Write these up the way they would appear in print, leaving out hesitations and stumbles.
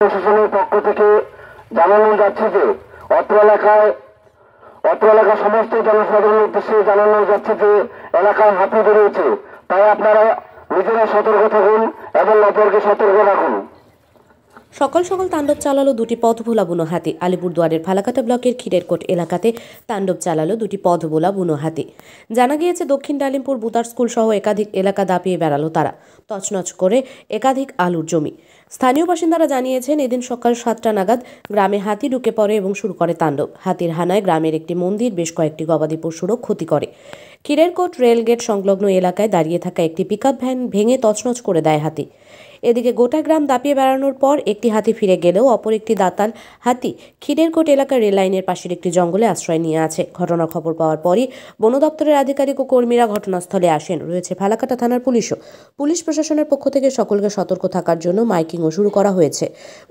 প্রশাসনের পক্ষ থেকে জানানো যাচ্ছে যে অত্র এলাকার সমস্ত জনসাধারণের উদ্দেশ্যে জানানো যাচ্ছে যে এলাকায় হাতি বেরিয়েছে, তাই আপনারা নিজেরা সতর্ক থাকুন এবং অপরকে সতর্ক রাখুন। সকাল সকাল তাণ্ডব চালালো দুটি পথভোলা বুনো হাতি। আলিপুরদুয়ারের ফালাকাটা ব্লকের খিরেরকোট এলাকাতে তাণ্ডব চালালো দুটি পথভোলা বুনো হাতি। জানা গিয়েছে দক্ষিণ ডালিমপুর বুতার স্কুল সহ একাধিক এলাকা দাপিয়ে বেড়ালো তারা, তছনছ করে একাধিক আলুর জমি। স্থানীয় বাসিন্দারা জানিয়েছেন এদিন সকাল 7টা নাগাদ গ্রামে হাতি ঢুকে পড়ে এবং শুরু করে তাণ্ডব। হাতির হানায় গ্রামের একটি মন্দির, বেশ কয়েকটি গবাদি পশুরও ক্ষতি করে। খিরেরকোট রেলগেট সংলগ্ন এলাকায় দাঁড়িয়ে থাকা একটি পিকআপ ভ্যান ভেঙে তছনছ করে দেয় হাতি। এদিকে গোটা গ্রাম দাপিয়ে বেড়ানোর পর একটি হাতি ফিরে গেলেও অপর একটি দাতাল হাতি খিরেরকোট এলাকার রেল লাইনের পাশের একটি জঙ্গলে আশ্রয় নিয়ে আছে। ঘটনার খবর পাওয়ার পরই বন দপ্তরের আধিকারিক ও কর্মীরা ঘটনাস্থলে আসেন। রয়েছে ফালাকাটা থানার পুলিশও। পুলিশ প্রশাসনের পক্ষ থেকে সকলকে সতর্ক থাকার জন্য মাইকিংও শুরু করা হয়েছে।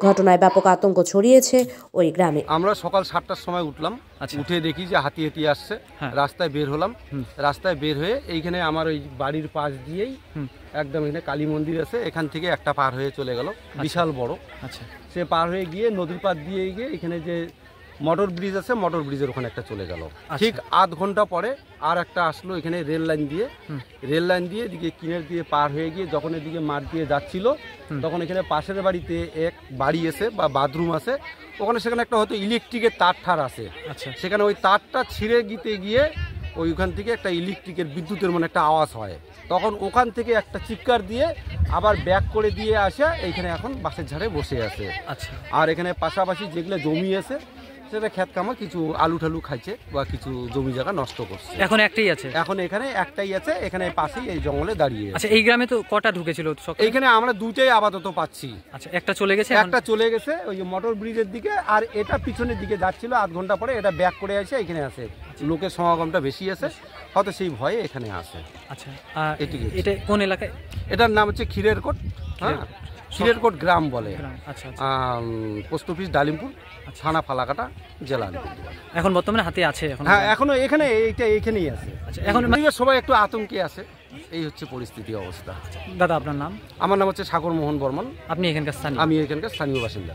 ঘটনায় ব্যাপক আতঙ্ক ছড়িয়েছে ওই গ্রামে। আমরা সকাল 7টার সময় উঠলাম, উঠে দেখি যে হাতি আসছে। রাস্তায় বের হলাম, রাস্তায় বের হয়ে এইখানে আমার ওই বাড়ির পাশ দিয়েই একদম এখানে কালী মন্দির আছে, এখান থেকে একটা পার হয়ে চলে গেল, বিশাল বড়। সে পার হয়ে গিয়ে নদীর পার দিয়ে গিয়ে এখানে যে মোটর ব্রিজ আছে, মোটর ব্রিজের ওখানে একটা চলে গেল। ঠিক আধ ঘন্টা পরে আর একটা আসলো এখানে রেল লাইন দিয়ে এদিকে কিনের দিয়ে পার হয়ে গিয়ে যখন এদিকে মাঠ দিয়ে যাচ্ছিল, তখন এখানে পাশের বাড়িতে এক বাড়ি আছে বা বাথরুম আছে, ওখানে সেখানে একটা হয়তো ইলেকট্রিকের তার আছে। সেখানে ওই তারটা ছিঁড়ে গিয়ে ওইখান থেকে একটা ইলেকট্রিকের বিদ্যুতের মনে একটা আওয়াজ হয়, তখন ওখান থেকে একটা চিৎকার দিয়ে আবার ব্যাক করে দিয়ে আসে এইখানে এখন বাসের ঝাড়ে বসে আছে। আর এখানে পাশাপাশি যেগুলো জমি আছে সেটা ক্ষেত কামা কিছু আলু ঠালু খাইছে বা কিছু জমি জায়গা নষ্ট করছে। এখন একটাই আছে, এখন এখানে একটাই আছে, এখানে পাশেই এই জঙ্গলে দাঁড়িয়ে। আচ্ছা, এই গ্রামে তো কটা ঢুকেছিল? এইখানে আমরা দুইটাই আপাতত পাচ্ছি। আচ্ছা, একটা চলে গেছে ওই যে মোটর ব্রিজের দিকে, আর এটা পিছনের দিকে যাচ্ছিল, আধ ঘন্টা পরে এটা ব্যাক করে আসে এখানে আসে। লোকের সমাগমটা বেশি আছে, হয়তো সেই ভয়ে এখানে আসে। আচ্ছা, এটা কোন এলাকায়? এটার নাম হচ্ছে খিরেরকোট। হ্যাঁ, খিরেরকোট গ্রাম বলে। পোস্ট অফিস ডালিমপুর, থানা ফালাকাটা, জেলা আলিপুরদুয়ার। এখন বর্তমানে হাতি আছে? হ্যাঁ, এখনো এখানে এইখানেই আছে। এখন সবাই একটু আতঙ্কে আছে, এই হচ্ছে পরিস্থিতি অবস্থা। দাদা, আপনার নাম? আমার নাম হচ্ছে সাগর মোহন বর্মন। আপনি এখানকার স্থানীয়? আমি এখানকার স্থানীয় বাসিন্দা।